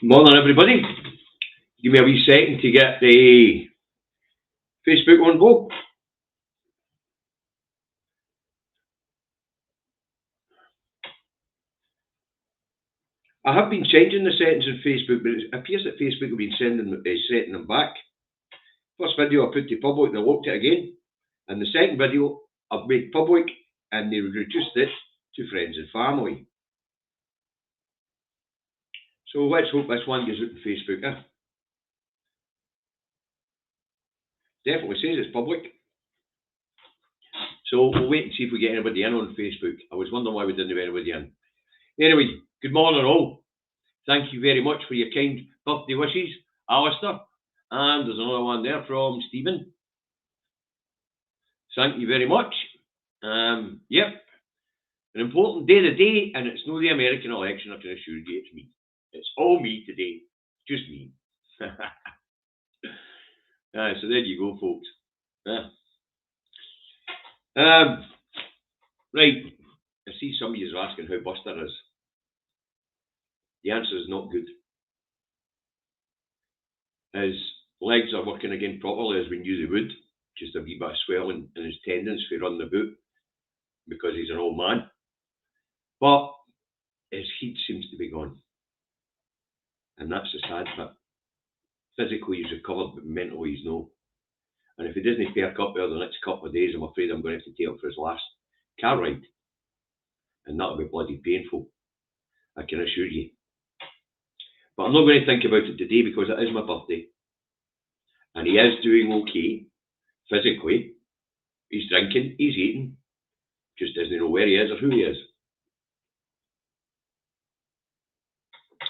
Morning, everybody. Give me a wee second to get the Facebook on board. I have been changing the settings on Facebook, but it appears that Facebook have been setting them back. First video I put to public, they looked at it again, and the second video I've made public, and they reduced it to friends and family. So let's hope this one goes out on Facebook. Definitely says it's public. So we'll wait and see if we get anybody in on Facebook. I was wondering why we didn't have anybody in. Anyway, good morning all. Thank you very much for your kind birthday wishes, Alistair. And there's another one there from Stephen. Thank you very much. Yep. An important day today, and it's not the American election, I can assure you, it's me. It's all me today. Just me. So there you go, folks. Right. I see some of you are asking how Buster is. The answer is not good. His legs are working again properly as we knew they would. Just a wee bit of swelling in his tendons for running about because he's an old man. But his heat seems to be gone. And that's the sad bit. Physically he's recovered, but mentally he's no. And if he doesn't perk up over the next couple of days, I'm afraid I'm going to have to take him for his last car ride. And that'll be bloody painful, I can assure you. But I'm not going to think about it today because it is my birthday. And he is doing okay, physically. He's drinking, he's eating. Just doesn't know where he is or who he is.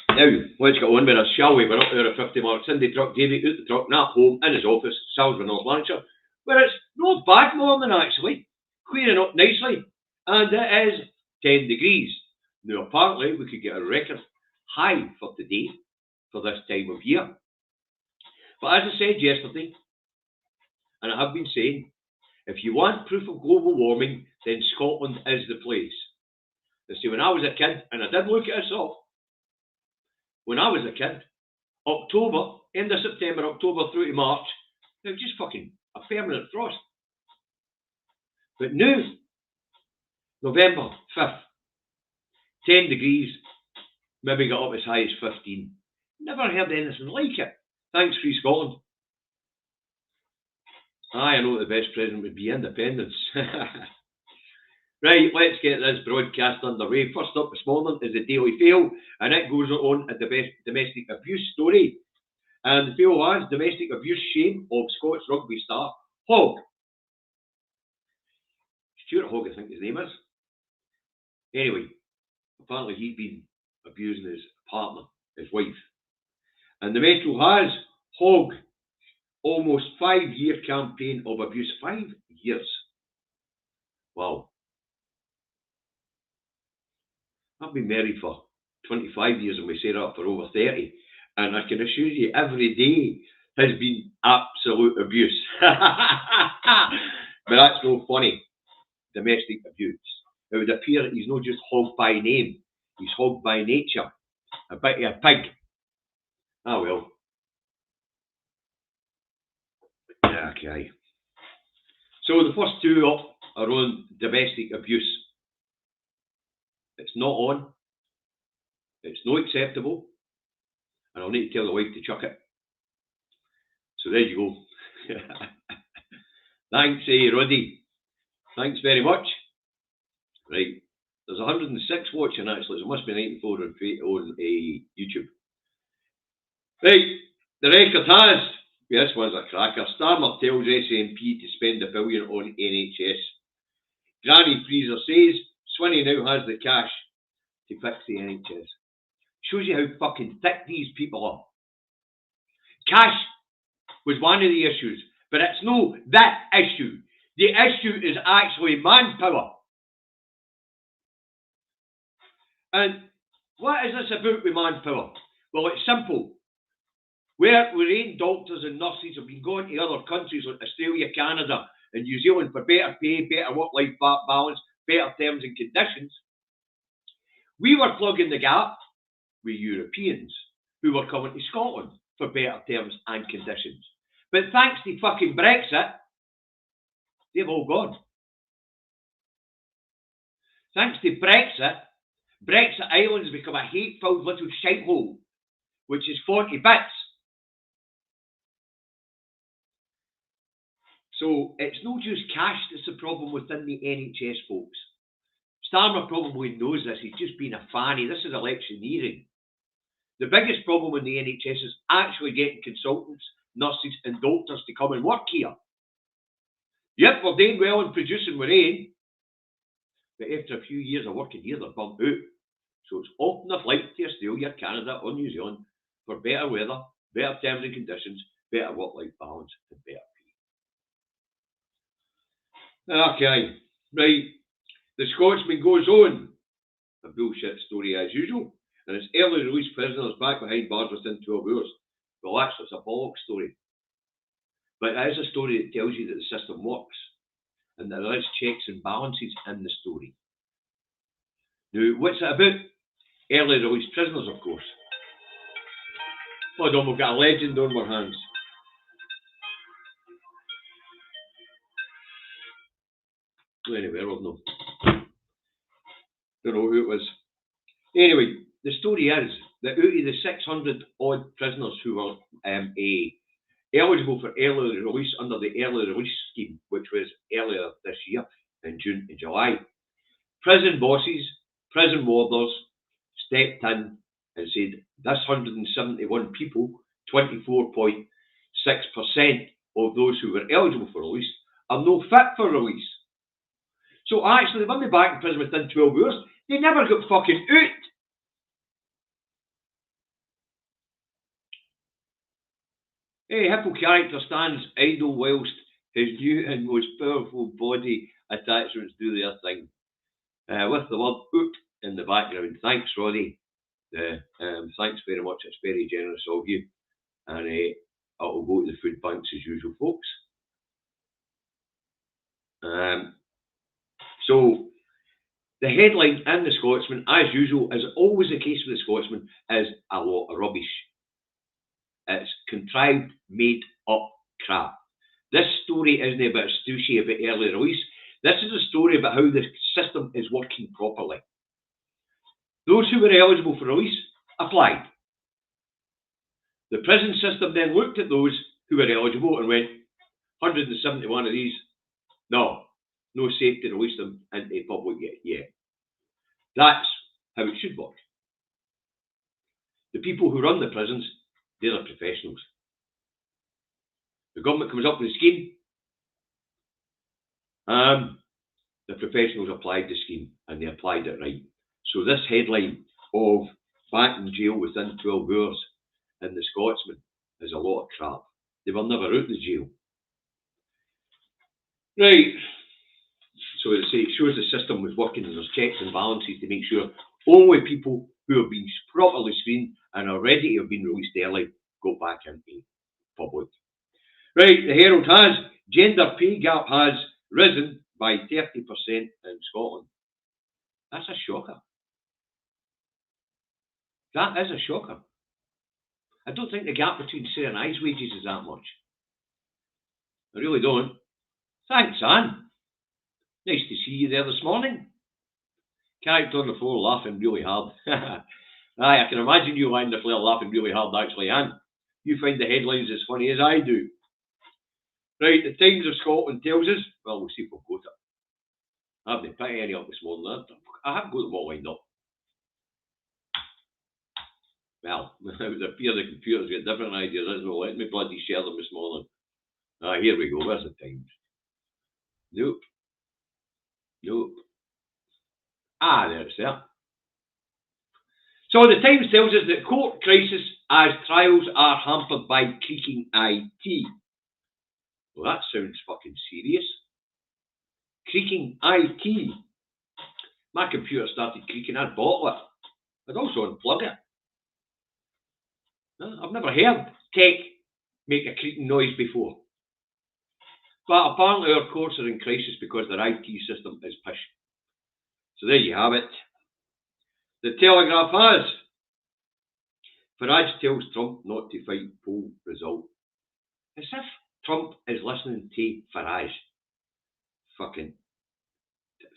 Now, let's get on with us, shall we? We're up there at 50 mark. Cindy Truck, Davey out the truck, Nat home, in his office, Salisbury, North Lanarkshire, where it's not bad morning actually, clearing up nicely, and it is 10 degrees. Now, apparently, we could get a record high for today, for this time of year. But as I said yesterday, and I have been saying, if you want proof of global warming, then Scotland is the place. You see, when I was a kid, and I did look at this up, when I was a kid, October, end of September, October through to March, it was just fucking a permanent frost. But now, November 5th, 10 degrees, maybe got up as high as 15. Never heard anything like it. Thanks, Free Scotland. I know what the best present would be, independence. Right, let's get this broadcast underway. First up this morning is the Daily Fail, and it goes on a domestic abuse story. And the Fail has domestic abuse shame of Scots rugby star Hogg. Stuart Hogg, I think his name is. Anyway, apparently he'd been abusing his partner, his wife. And the Metro has Hogg almost 5-year campaign of abuse. 5 years. Wow. I've been married for 25 years and we say that for over 30. And I can assure you every day has been absolute abuse. But that's no funny. Domestic abuse. It would appear that he's not just Hogg by name. He's Hogg by nature. A bit of a pig. Ah well. Okay. So the first two up are on domestic abuse. It's not on. It's not acceptable. And I'll need to tell the wife to chuck it. So there you go. Thanks, Roddy. Thanks very much. Right. There's 106 watching actually. There must be 94 on YouTube. Right. The record has. This one's a cracker. Starmer tells SNP to spend $1 billion on NHS. Granny Freezer says Swinney now has the cash to fix the NHS. Shows you how fucking thick these people are. Cash was one of the issues, but it's no that issue. The issue is actually manpower. And what is this about with manpower? Well, it's simple. Where trained doctors and nurses have been going to other countries like Australia, Canada, and New Zealand for better pay, better work-life balance, better terms and conditions, we were plugging the gap with Europeans who were coming to Scotland for better terms and conditions. But thanks to fucking Brexit, they've all gone. Thanks to Brexit, Brexit Island has become a hate-filled little shithole, which is 40 bits. So it's not just cash that's the problem within the NHS, folks. Starmer probably knows this. He's just been a fanny. This is electioneering. The biggest problem in the NHS is actually getting consultants, nurses and doctors to come and work here. Yep, we're doing well in producing we're in. But after a few years of working here, they're burnt out. So it's often a flight to Australia, Canada or New Zealand for better weather, better terms and conditions, better work-life balance and better pay. Okay, right. The Scotsman goes on. A bullshit story as usual. And it's early release prisoners back behind bars within 12 hours. Well, actually, it's a bollocks story. But it is a story that tells you that the system works. And there is checks and balances in the story. Now, what's it about? Early release prisoners, of course. Hold on, we've got a legend on our hands. Anyway, I don't know. Don't know who it was. Anyway, the story is that out of the 600 odd prisoners who were eligible for early release under the early release scheme, which was earlier this year in June and July, prison bosses, prison warders stepped in and said this 171 people, 24.6% of those who were eligible for release, are no fit for release. So actually, when they back in prison within 12 hours, they never got fucking out. A Hippo character stands idle whilst his new and most powerful body attachments do their thing. With the word "oot" in the background. Thanks, Roddy. Thanks very much. It's very generous of you. And I'll go to the food banks as usual, folks. So, the headline in the Scotsman, as usual, as always the case with the Scotsman, is a lot of rubbish. It's contrived, made up crap. This story isn't about Stooshy about early release. This is a story about how the system is working properly. Those who were eligible for release applied. The prison system then looked at those who were eligible and went, 171 of these, no safe to release them into the public yet. That's how it should work. The people who run the prisons, they're the professionals. The government comes up with a scheme. The professionals applied the scheme and they applied it right. So this headline of back in jail within 12 hours in the Scotsman is a lot of crap. They were never out of the jail. Right. So it shows the system was working and there's checks and balances to make sure only people who have been properly screened and are ready to have been released early go back into public. Right, the Herald has gender pay gap has risen by 30% in Scotland. That's a shocker. That is a shocker. I don't think the gap between Sarah and I's wages is that much. I really don't. Thanks, Anne. Nice to see you there this morning. Character on the floor laughing really hard. Aye, I can imagine you lying on the floor laughing really hard, actually, Anne. You find the headlines as funny as I do. Right, the Times of Scotland tells us, well, we'll see if we've got it. I haven't picked any up this morning. I haven't got them all lined up. Well, it would appear the computer's got different ideas, isn't it? Let me bloody share them this morning. Here we go. Where's the Times? Nope. There it's there. So the Times tells us that court crisis as trials are hampered by creaking IT. Well, that sounds fucking serious. Creaking IT. My computer started creaking. I'd bottle it. I'd also unplug it. I've never heard tech make a creaking noise before. But apparently our courts are in crisis because their IT system is pish. So there you have it. The Telegraph has Farage tells Trump not to fight poll result. As if Trump is listening to Farage. Fucking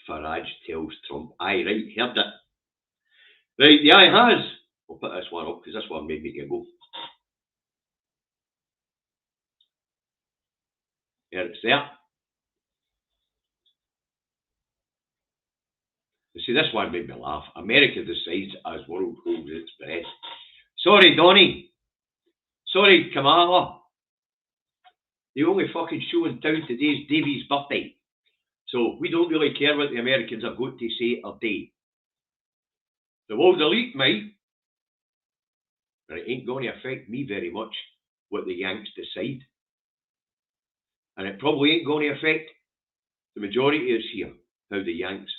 Farage tells Trump. Aye, right, heard it. Right, the eye has. I'll put this one up because this one made me giggle. Here it's there. You see, this one made me laugh. America decides as world holds its breath. Sorry, Donny. Sorry, Kamala. The only fucking show in town today is Davies' birthday. So we don't really care what the Americans have got to say or do. The world elite might, but it ain't going to affect me very much what the Yanks decide. And it probably ain't going to affect the majority of us here, how the Yanks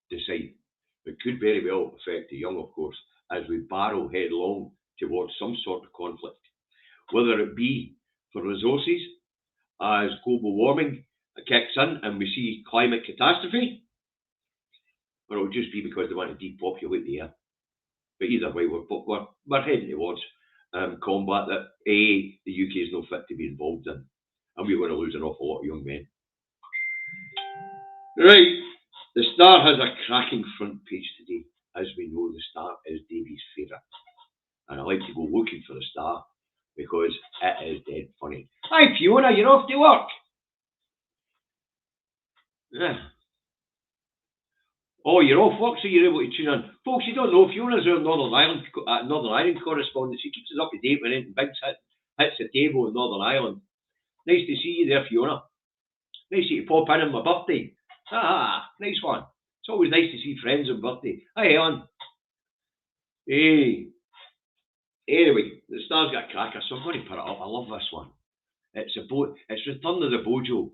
decide. It could very well affect the young, of course, as we barrel headlong towards some sort of conflict. Whether it be for resources, as global warming kicks in and we see climate catastrophe, or it'll just be because they want to depopulate the earth. But either way, we're heading towards combat that the UK is not fit to be involved in, and we're going to lose an awful lot of young men. Right, the Star has a cracking front page today. As we know, the Star is Davies' favourite, and I like to go looking for the Star because it is dead funny. Hi Fiona, you're off to work. Yeah. Oh, you're off work, so you're able to tune in. Folks, you don't know, Fiona's our Northern Ireland correspondent. She keeps us up to date when anything big hits the table in Northern Ireland. Nice to see you there, Fiona. Nice to pop in on my birthday. Ah, nice one. It's always nice to see friends on birthday. Hi, Helen. Hey. Anyway, the Star's got a cracker, so I'm going to put it up. I love this one. It's Return of the Bojo.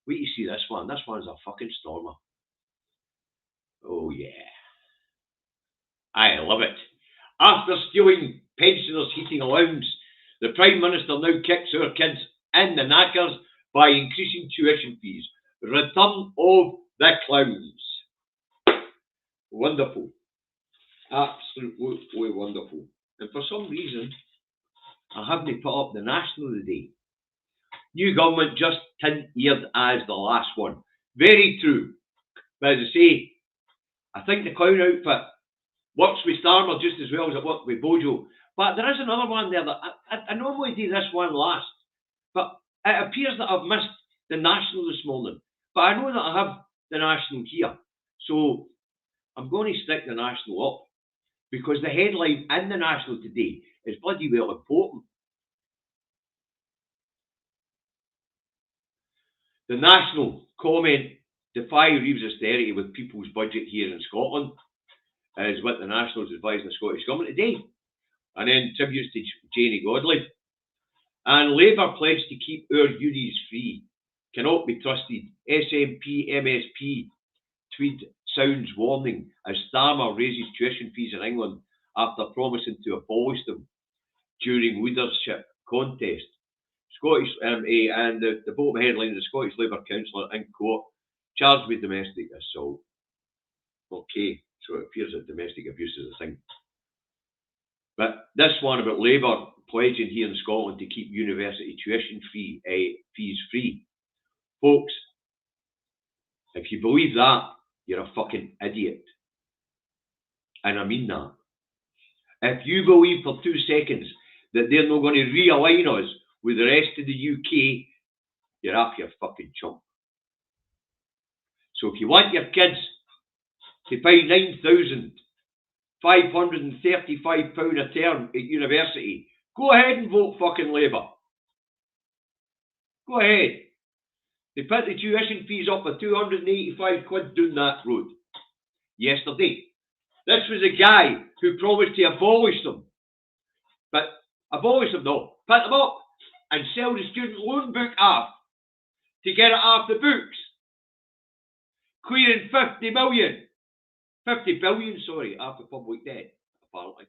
Wait till you see this one. This one's a fucking stormer. Oh, yeah. I love it. After stealing pensioners' heating allowance, the Prime Minister now kicks our kids in the knackers by increasing tuition fees. Return of the Clowns. Wonderful. Absolutely wonderful. And for some reason, I haven't put up the National today. New government just tin-eared as the last one. Very true. But as I say, I think the clown outfit works with Starmer just as well as it worked with Bojo. But there is another one there that I normally do this one last. But it appears that I've missed the National this morning. But I know that I have the National here. So I'm going to stick the National up. Because the headline in the National today is bloody well important. The National comment, defy Reeves' austerity with people's budget here in Scotland, is what the National is advising the Scottish Government today. And then tributes to Janie Godley. And Labour pledged to keep our unis free. Cannot be trusted. SNP, MSP, tweet sounds warning as Starmer raises tuition fees in England after promising to abolish them during leadership contest. Scottish and the bottom headline: the Scottish Labour councillor in court charged with domestic assault. Okay, so it appears that domestic abuse is a thing. But this one about Labour pledging here in Scotland to keep university tuition fees free. Folks, if you believe that, you're a fucking idiot. And I mean that. If you believe for 2 seconds that they're not going to realign us with the rest of the UK, you're off your fucking chump. So if you want your kids to pay £9,535 a term at university, go ahead and vote fucking Labour. Go ahead. They put the tuition fees up for 285 quid down that road yesterday. This was a guy who promised to abolish them. But abolish them, no. Put them up and sell the student loan book off to get it off the books. Clearing 50 billion, sorry, after public debt, apparently.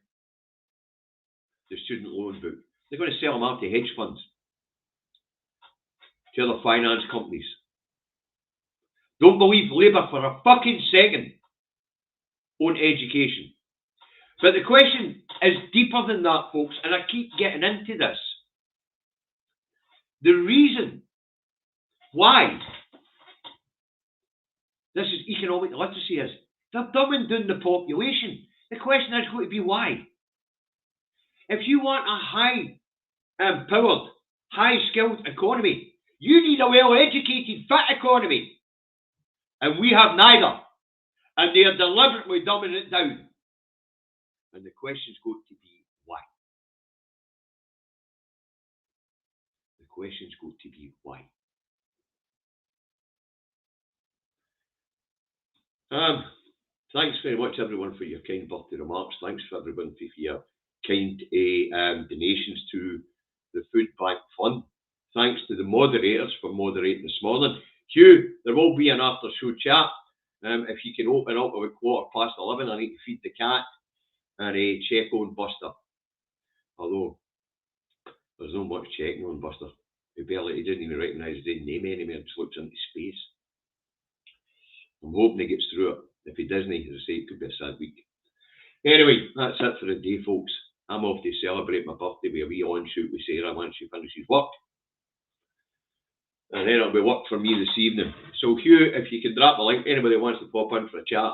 The student loan book. They're going to sell them out to hedge funds, to other finance companies. Don't believe Labour for a fucking second on education. But the question is deeper than that, folks, and I keep getting into this. The reason why this is economic literacy is they're dumbing down the population. The question is going to be why. If you want a high-powered, high-skilled economy, you need a well-educated, fit economy. And we have neither. And they are deliberately dumbing it down. And the question's got to be why. The question's got to be why. Thanks very much, everyone, for your kind birthday remarks. Thanks for everyone for your kind donations to the Food Bank Fund. Thanks to the moderators for moderating this morning. Hugh, there will be an after-show chat. If you can open up about 11:15, I need to feed the cat and check on Buster. Although there's not much checking on Buster. He didn't even recognise his own name anymore. Just looks into space. I'm hoping he gets through it. If he doesn't, as I say, it could be a sad week. Anyway, that's it for the day, folks. I'm off to celebrate my birthday with a wee on-shoot with Sarah once she finishes work. And then it'll be work for me this evening. So Hugh, if you can drop the link, anybody wants to pop in for a chat,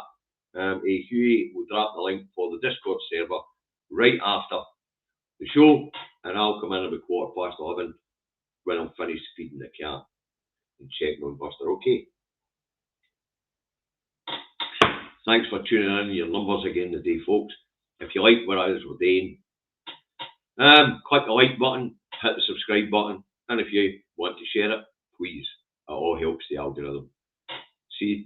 Hughie will drop the link for the Discord server right after the show, and I'll come in about 11:15 when I'm finished feeding the cat and checking on Buster. Okay. Thanks for tuning in. Your numbers again today, folks. If you like what others were doing, click the like button, hit the subscribe button, and if you want to share it, please. It all helps the algorithm. See you.